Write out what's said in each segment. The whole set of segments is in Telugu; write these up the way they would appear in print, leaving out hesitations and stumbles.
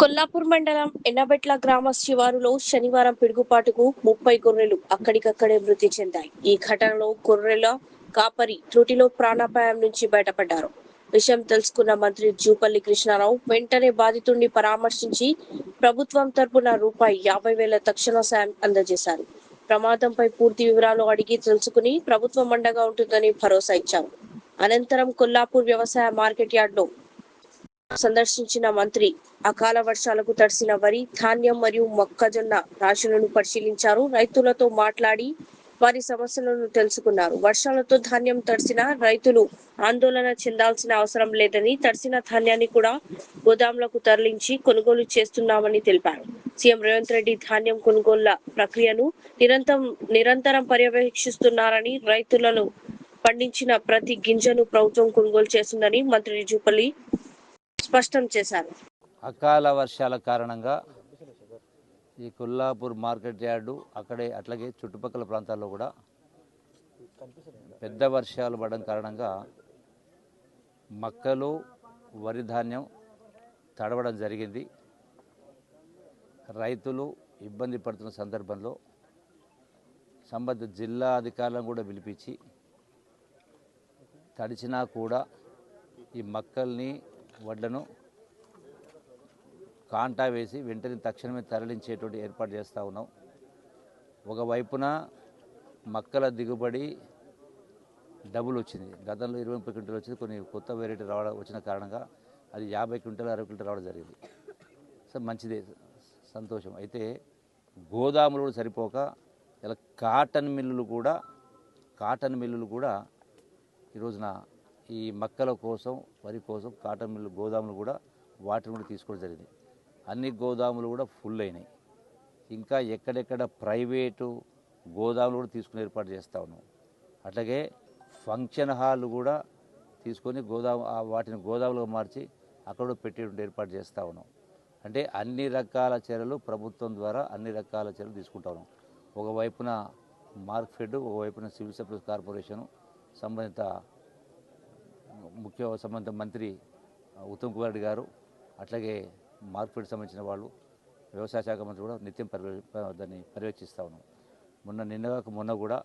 కొల్లాపూర్ మండలం ఎన్నబెట్ల గ్రామ శివారులో శనివారం పిడుగుపాటుకు 30 గొర్రెలు అక్కడికక్కడే మృతి చెందాయి. ఈ ఘటనలో గొర్రెల కాపరి త్రుటిలో ప్రాణాపాయం నుంచి బయటపడ్డారు. విషయం తెలుసుకున్న మంత్రి జూపల్లి కృష్ణారావు వెంటనే బాధితుడిని పరామర్శించి ప్రభుత్వం తరపున రూ. 50,000 తక్షణ సాయం అందజేశారు. ప్రమాదంపై పూర్తి వివరాలు అడిగి తెలుసుకుని ప్రభుత్వం అండగా ఉంటుందని భరోసా ఇచ్చారు. అనంతరం కొల్లాపూర్ వ్యవసాయ మార్కెట్ యార్డ్లో సందర్శించిన మంత్రి అకాల వర్షాలకు తడిసిన వరి, ధాన్యం మరియు మొక్కజొన్న రాశులను పరిశీలించారు. రైతులతో మాట్లాడి వారి సమస్యలను తెలుసుకున్నారు. వర్షాలతో ధాన్యం తడిసిన రైతులు ఆందోళన చెందాల్సిన అవసరం లేదని, తడిసిన ధాన్యాన్ని కూడా గోదాములకు తరలించి కొనుగోలు చేస్తున్నామని తెలిపారు. సీఎం రేవంత్ రెడ్డి ధాన్యం కొనుగోళ్ల ప్రక్రియను నిరంతరం పర్యవేక్షిస్తున్నారని, రైతులను పండించిన ప్రతి గింజను ప్రభుత్వం కొనుగోలు చేస్తుందని మంత్రి జూపల్లి స్పష్టం చేశారు. అకాల వర్షాల కారణంగా ఈ కొల్లాపూర్ మార్కెట్ యార్డు అట్లాగే చుట్టుపక్కల ప్రాంతాల్లో కూడా పెద్ద వర్షాలు పడడం కారణంగా మక్కలు, వరి ధాన్యం తడవడం జరిగింది. రైతులు ఇబ్బంది పడుతున్న సందర్భంలో సంబంధిత జిల్లా అధికారులను కూడా పిలిపించి తడిచినా కూడా ఈ మక్కల్ని, వడ్లను కాంటా వేసి వెంటనే తక్షణమే తరలించేటువంటి ఏర్పాటు చేస్తూ ఉన్నాం. ఒకవైపున మక్కల దిగుబడి డబుల్ వచ్చింది. గతంలో 20-30 క్వింటలు వచ్చింది. కొన్ని కొత్త వెరైటీ వచ్చిన కారణంగా అది 50 క్వింటలు 60 క్వింటలు రావడం జరిగింది. సో మంచిదే, సంతోషం. అయితే గోదాములు కూడా సరిపోక ఇలా కాటన్ మిల్లులు కూడా ఈ రోజున ఈ మక్కల కోసం, వరి కోసం కాటన్ మిల్లు గోదాములు కూడా వాటిని కూడా తీసుకోవడం జరిగింది. అన్ని గోదాములు కూడా ఫుల్ అయినాయి. ఇంకా ఎక్కడెక్కడ ప్రైవేటు గోదాములు కూడా తీసుకుని ఏర్పాటు చేస్తూ ఉన్నాం. అట్లాగే ఫంక్షన్ హాల్ కూడా తీసుకొని వాటిని గోదాములుగా మార్చి అక్కడ పెట్టేటువంటి ఏర్పాటు చేస్తూ ఉన్నాం. అంటే అన్ని రకాల చర్యలు ప్రభుత్వం ద్వారా అన్ని రకాల చర్యలు తీసుకుంటా ఉన్నాం. ఒకవైపున మార్క్ఫెడ్, ఒకవైపున సివిల్ సప్లైస్ కార్పొరేషను, సంబంధిత మంత్రి ఉత్తమ్ కుమార్ రెడ్డి గారు, అట్లాగే మార్కెట్ సంబంధించిన వాళ్ళు, వ్యవసాయ శాఖ మంత్రి కూడా నిత్యం దాన్ని పర్యవేక్షిస్తూ ఉన్నాం. మొన్న కూడా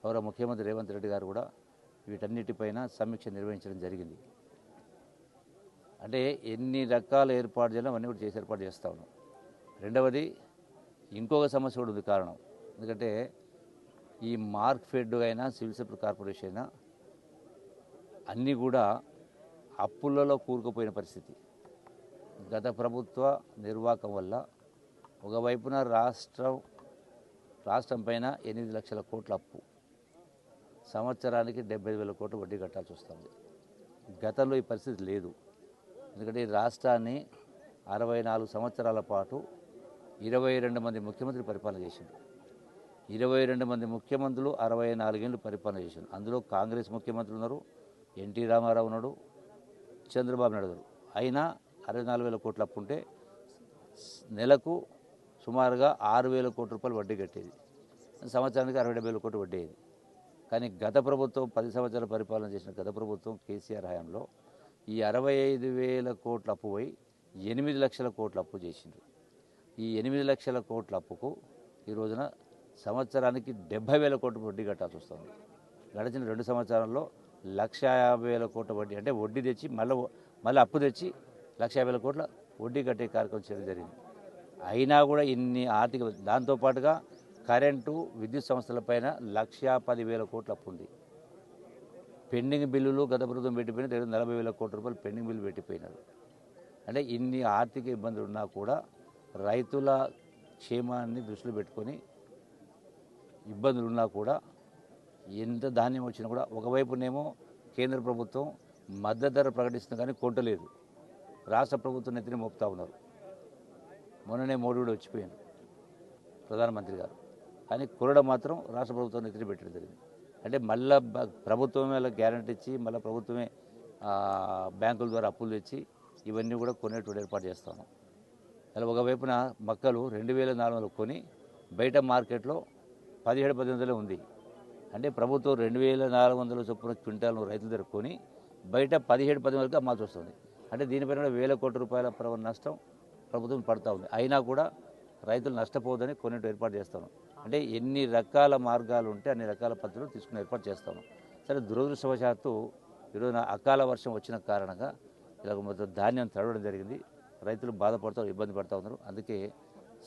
గౌరవ ముఖ్యమంత్రి రేవంత్ రెడ్డి గారు కూడా వీటన్నిటిపైన సమీక్ష నిర్వహించడం జరిగింది. అంటే ఎన్ని రకాల ఏర్పాటు చేయాలో అవన్నీ కూడా ఏర్పాటు చేస్తూ ఉన్నాం. రెండవది ఇంకొక సమస్య కూడా ఉంది కారణం. ఎందుకంటే ఈ మార్క్ఫెడ్ అయినా, సివిల్ సప్లైస్ కార్పొరేషన్ అయినా అన్నీ కూడా అప్పులలో కూరుకుపోయిన పరిస్థితి. గత ప్రభుత్వ నిర్వాహకం వల్ల ఒకవైపున రాష్ట్రం పైన 8 లక్షల కోట్ల అప్పు, సంవత్సరానికి 75,000 కోట్లు వడ్డీ కట్టాల్సి వస్తుంది. గతంలో ఈ పరిస్థితి లేదు. ఎందుకంటే ఈ రాష్ట్రాన్ని 64 సంవత్సరాల పాటు 22 మంది ముఖ్యమంత్రులు పరిపాలన చేసింది. 22 మంది ముఖ్యమంత్రులు 64 ఏళ్ళు పరిపాలన చేసింది. అందులో కాంగ్రెస్ ముఖ్యమంత్రులు ఉన్నారు, ఎన్టీ రామారావు ఉన్నాడు, చంద్రబాబు నాయుడు గారు. అయినా 64,000 కోట్ల అప్పు ఉంటే నెలకు సుమారుగా 6,000 కోట్ల రూపాయలు వడ్డీ కట్టేది. సంవత్సరానికి 60,000 కోట్లు వడ్డీ అయ్యేది. కానీ గత ప్రభుత్వం 10 సంవత్సరాల పరిపాలన చేసిన గత ప్రభుత్వం కేసీఆర్ హయాంలో ఈ 65,000 కోట్ల అప్పు పోయి 8 లక్షల కోట్ల అప్పు చేసిండ్రు. ఈ 8 లక్షల కోట్ల అప్పుకు ఈ రోజున సంవత్సరానికి 70,000 కోట్ల వడ్డీ కట్టాల్సి వస్తుంది. గడిచిన 2 సంవత్సరాల్లో 150,000 కోట్ల వడ్డీ, అంటే వడ్డీ తెచ్చి మళ్ళీ అప్పు తెచ్చి 150,000 కోట్ల వడ్డీ కట్టే కార్యక్రమం చేయడం జరిగింది. అయినా కూడా ఇన్ని ఆర్థిక, దాంతోపాటుగా కరెంటు, విద్యుత్ సంస్థలపైన 110,000 కోట్ల అప్పు ఉంది. పెండింగ్ బిల్లులు గత ప్రభుత్వం పెట్టిపోయిన 40,000 కోట్ల రూపాయలు పెండింగ్ బిల్లు పెట్టిపోయినారు. అంటే ఇన్ని ఆర్థిక ఇబ్బందులు ఉన్నా కూడా రైతుల క్షేమాన్ని దృష్టిలో పెట్టుకొని ఇబ్బందులు ఉన్నా కూడా ఎంత ధాన్యం వచ్చినా కూడా ఒకవైపునేమో కేంద్ర ప్రభుత్వం మద్దతు ధర ప్రకటిస్తుంది కానీ కొంటలేదు. రాష్ట్ర ప్రభుత్వం నెత్తిని మోపుతా ఉన్నారు. మొన్ననే మోడీ కూడా వచ్చిపోయాను, ప్రధానమంత్రి గారు. కానీ కొరడ మాత్రం రాష్ట్ర ప్రభుత్వం నెత్తిని పెట్టడం జరిగింది. అంటే మళ్ళీ ప్రభుత్వమే వాళ్ళకి గ్యారంటీ ఇచ్చి మళ్ళీ ప్రభుత్వమే బ్యాంకుల ద్వారా అప్పులు తెచ్చి ఇవన్నీ కూడా కొనేటువంటి ఏర్పాటు చేస్తాను. అలా ఒకవైపున మక్కలు 2,400 కొని బయట మార్కెట్లో 17,800 ఉంది. అంటే ప్రభుత్వం 2,400 చొప్పున క్వింటాలను రైతుల దగ్గర కొని బయట 17,000 వరకు అమ్మాల్సి వస్తుంది. అంటే దీనిపైన 1,000 కోట్ల రూపాయల నష్టం ప్రభుత్వం పడుతూ ఉంది. అయినా కూడా రైతులు నష్టపోదని కొన్నింటి ఏర్పాటు చేస్తాను. అంటే ఎన్ని రకాల మార్గాలు ఉంటే అన్ని రకాల పద్ధతులు తీసుకుని ఏర్పాటు చేస్తాను. సరే, దురదృష్టవశాత్తు ఈరోజు అకాల వర్షం వచ్చిన కారణంగా ఇలా మొత్తం ధాన్యం తడవడం జరిగింది. రైతులు బాధపడుతూ ఇబ్బంది పడుతూ ఉన్నారు. అందుకే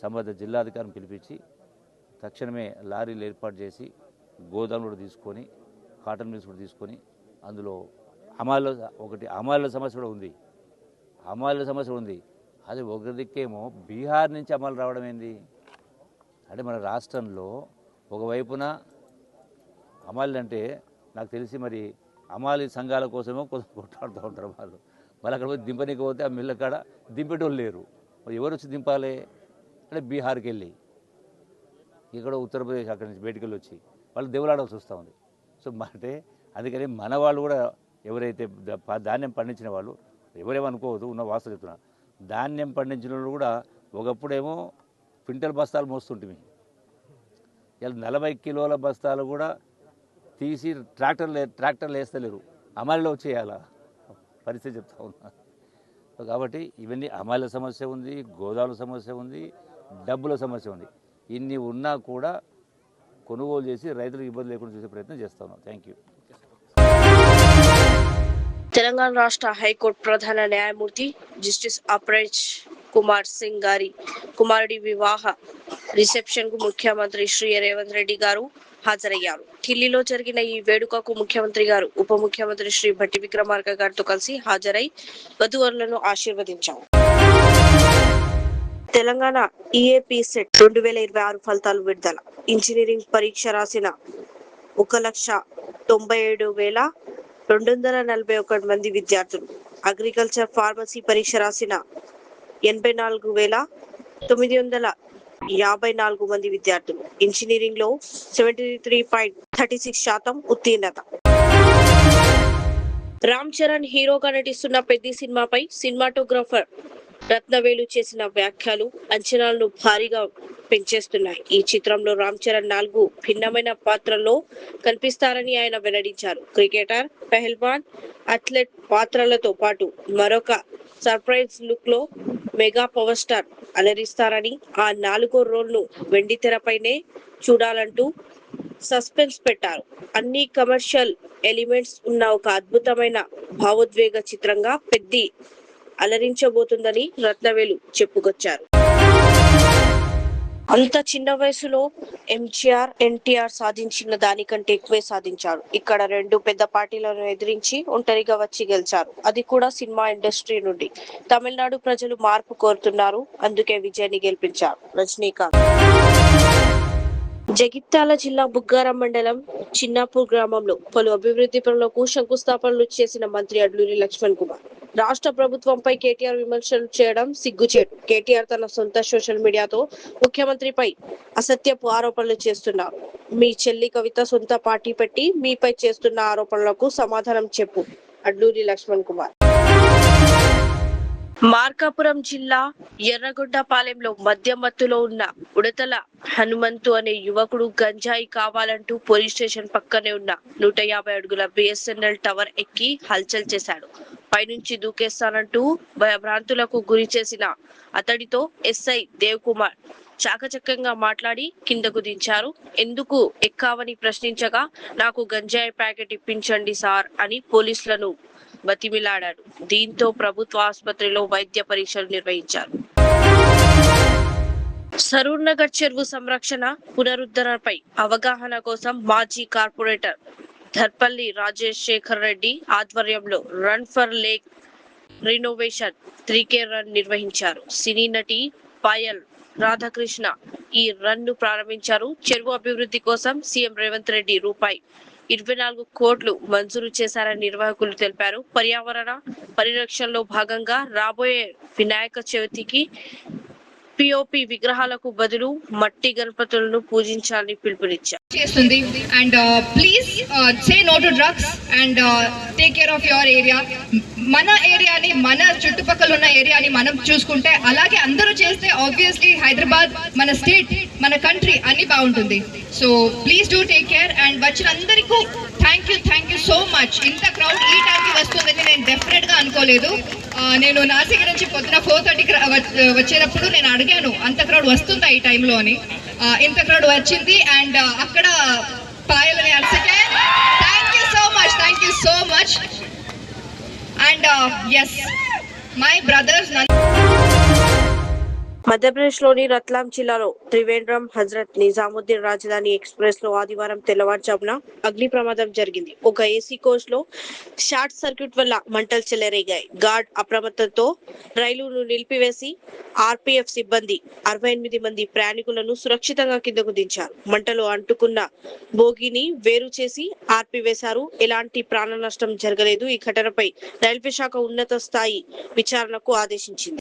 సంబంధిత జిల్లాధికారిని పిలిపించి తక్షణమే లారీలు ఏర్పాటు చేసి గోదాములు కూడా తీసుకొని కాటన్ మిల్స్ కూడా తీసుకొని అందులో అమాలీల సమస్య కూడా ఉంది. అమాలీల సమస్య ఉంది. అది ఒక దిక్కేమో బీహార్ నుంచి అమలు రావడం ఏంది అంటే మన రాష్ట్రంలో ఒకవైపున అమాలీలు అంటే నాకు తెలిసి మరి అమాలీ సంఘాల కోసమేమో కొంచెం కొట్లాడుతూ ఉంటారు వాళ్ళు. మళ్ళీ అక్కడ పోయి దింపనీకి పోతే ఆ మిల్ల కాడ దింపేటోళ్ళు లేరు. మరి ఎవరు వచ్చి దింపాలి అంటే బీహార్కి వెళ్ళి ఇక్కడ ఉత్తరప్రదేశ్ అక్కడి నుంచి బయటికి వెళ్ళి వచ్చి వాళ్ళు దేవులాడాల్సి వస్తూ ఉంది. సో అంటే అందుకని మన వాళ్ళు కూడా ఎవరైతే ధాన్యం పండించిన వాళ్ళు ఎవరేమనుకోవద్దు, ఉన్న వాస్తవం చెప్తున్నా. ధాన్యం పండించిన వాళ్ళు కూడా ఒకప్పుడేమో క్వింటల్ బస్తాలు మోస్తుంటివి. ఇలా 40 కిలోల బస్తాలు కూడా తీసి ట్రాక్టర్లు వేస్తలేరు. అమాలీలో వచ్చేయాలా పరిస్థితి చెప్తా ఉన్నా. కాబట్టి ఇవన్నీ అమాలీల సమస్య ఉంది, గోదాముల సమస్య ఉంది, డబ్బుల సమస్య ఉంది. ఇన్ని ఉన్నా కూడా కొనుగోలు చేసి రైతులకు ఇబ్బంది లేకుండా చూసే ప్రయత్నం చేస్తా ఉన్నాం. Thank you. తెలంగాణ రాష్ట్ర హైకోర్టు ప్రధాన న్యాయమూర్తి జస్టిస్ అపరేష్ కుమార్ సింగ్ గారి కుమారుడి వివాహ రిసెప్షన్ కు ముఖ్యమంత్రి శ్రీ రేవంత్ రెడ్డి గారు హాజరయ్యారు. ఢిల్లీలో జరిగిన ఈ వేడుకకు ముఖ్యమంత్రి గారు ఉప ముఖ్యమంత్రి శ్రీ భట్టి విక్రమార్క గారితో కలిసి హాజరై వధూవరులను ఆశీర్వదించారు. తెలంగాణ ఈఏపీ సెట్ 2026 ఫలితాలు విడుదల. ఇంజనీరింగ్ పరీక్ష రాసిన 1,97,241 మంది విద్యార్థులు, అగ్రికల్చర్ ఫార్మసీ పరీక్ష రాసిన 84,954 మంది విద్యార్థులు, ఇంజనీరింగ్ లో 73.36% ఉత్తీర్ణత. రామ్ చరణ్ హీరోగా నటిస్తున్న పెద్ది సినిమాపై సినిమాటోగ్రాఫర్ రత్నవేలు చేసిన వ్యాఖ్యలు అంచనాలను భారీగా పెంచేస్తున్నాయి. ఈ చిత్రంలో రామ్ చరణ్ 4 భిన్నమైన పాత్రల్లో కనిపిస్తారని ఆయన వెల్లడించారు. క్రికెటర్, పెహల్వాన్, అథ్లెట్ పాత్రలతో పాటు మరొక సర్ప్రైజ్ లుక్ లో మెగా పవర్ స్టార్ అలరిస్తారని, ఆ 4వ రోల్ ను వెండి తెరపైనే చూడాలంటూ సస్పెన్స్ పెట్టారు. అన్ని కమర్షియల్ ఎలిమెంట్స్ ఉన్న ఒక అద్భుతమైన భావోద్వేగ చిత్రంగా పెద్ది అలరించబోతుందని రత్నవేలు చెప్పుకొచ్చారు. అంత చిన్న వయసులో ఎంజీఆర్, ఎన్టీఆర్ సాధించిన దానికంటే ఎక్కువే సాధించారు. ఇక్కడ 2 పెద్ద పార్టీలను ఎదిరించి ఒంటరిగా వచ్చి గెలిచారు. అది కూడా సినిమా ఇండస్ట్రీ నుండి. తమిళనాడు ప్రజలు మార్పు కోరుతున్నారు, అందుకే విజయాన్ని గెలిపించారు. రజనీకాంత్. జగిత్యాల జిల్లా బుగ్గారం మండలం చిన్నాపూర్ గ్రామంలో పలు అభివృద్ధి పనులకు శంకుస్థాపనలు చేసిన మంత్రి అడ్లూరి లక్ష్మణ్ కుమార్. రాష్ట్ర ప్రభుత్వంపై కేటీఆర్ విమర్శలు చేయడం సిగ్గుచేటు. కేటీఆర్ తన సొంత సోషల్ మీడియాతో ముఖ్యమంత్రిపై అసత్యపు ఆరోపణలు చేస్తున్నారు. మీ చెల్లి కవిత సొంత పార్టీ పెట్టి మీపై చేస్తున్న ఆరోపణలకు సమాధానం చెప్పు. అడ్లూరి లక్ష్మణ్ కుమార్. మార్కాపురం జిల్లా ఎర్రగొండపాలెంలో మద్యం మత్తులో ఉన్న ఉడతల హనుమంతు అనే యువకుడు గంజాయి కావాలంటూ పోలీస్ స్టేషన్ పక్కనే ఉన్న 150 అడుగుల బిఎస్ఎన్ఎల్ టవర్ ఎక్కి హల్చల్ చేశాడు. పైనుంచి దూకేస్తానంటూ భయభ్రాంతులకు గురి చేసిన అతడితో ఎస్ఐ దేవ్ కుమార్ చాకచక్యంగా మాట్లాడి కిందకు దించారు. ఎందుకు ఎక్కావని ప్రశ్నించగా నాకు గంజాయి ప్యాకెట్ ఇప్పించండి సార్ అని పోలీసులను బతిమిలాడాడు. దీంతో ప్రభుత్వ ఆసుపత్రిలో వైద్య పరీక్షలు నిర్వహించారు. సరూర్ నగర్ చెరువు సంరక్షణ పునరుద్ధరణపై అవగాహన కోసం మాజీ కార్పొరేటర్ ధర్పల్లి రాజశేఖర్ రెడ్డి ఆధ్వర్యంలో run for lake renovation 3K run నిర్వహించారు. సినీ నటి పాయల్ రాధాకృష్ణ ఈ రన్ ను ప్రారంభించారు. చెరువు అభివృద్ధి కోసం సీఎం రేవంత్ రెడ్డి రూపాయి 24 కోట్లు మంజూరు చేశారని నిర్వాహకులు తెలిపారు. పర్యావరణ పరిరక్షణలో భాగంగా రాబోయే వినాయక చవితికి పిఓపి విగ్రహాలకు బదులు మట్టి గణపతులను పూజించాలని పిలుపునిచ్చారు. And please say no to drugs and take care of your area. మన ఏరియాని, మన చుట్టుపక్కల ఉన్న ఏరియాని మనం చూసుకుంటే, అలాగే అందరూ చేస్తే ఆబ్వియస్లీ హైదరాబాద్, మన స్టేట్, మన కంట్రీ అన్ని బాగుంటుంది. So please do take care. And వచ్చిన అందరికీ థ్యాంక్ యూ సో మచ్. ఇంత క్రౌడ్ ఈ టైంకి వస్తుందని నేను డెఫినెట్గా అనుకోలేదు. నేను నాసిక్ నుంచి పొద్దున 4:30 వచ్చేటప్పుడు నేను అడిగాను అంత క్రౌడ్ వస్తుందా ఈ టైంలో అని. ఇంత క్రౌడ్ వచ్చింది. అండ్ అక్కడ పాయలని అలసకే thank you so much. And yes my brothers. Madhya Pradesh లోని రత్లాం జిల్లాలో త్రివేంద్రం హజరత్ నిజాముద్దీన్ రాజధాని ఎక్స్ప్రెస్ లో ఆదివారం తెల్లవారుజామున అగ్ని ప్రమాదం జరిగింది. ఒక ఏసీ కోచ్ లో షార్ట్ సర్క్యూట్ వల్ల మంటలు చెలరేగాయి. గార్డ్ అప్రమత్తంతో రైలును నిలిపివేసి ఆర్పీఎఫ్ సిబ్బంది 68 మంది ప్రయాణికులను సురక్షితంగా కిందకు దించారు. మంటలు అంటుకున్న బోగిని వేరు చేసి ఆర్పివేశారు. ఎలాంటి ప్రాణ నష్టం జరగలేదు. ఈ ఘటనపై రైల్వే శాఖ ఉన్నత స్థాయి విచారణకు ఆదేశించింది.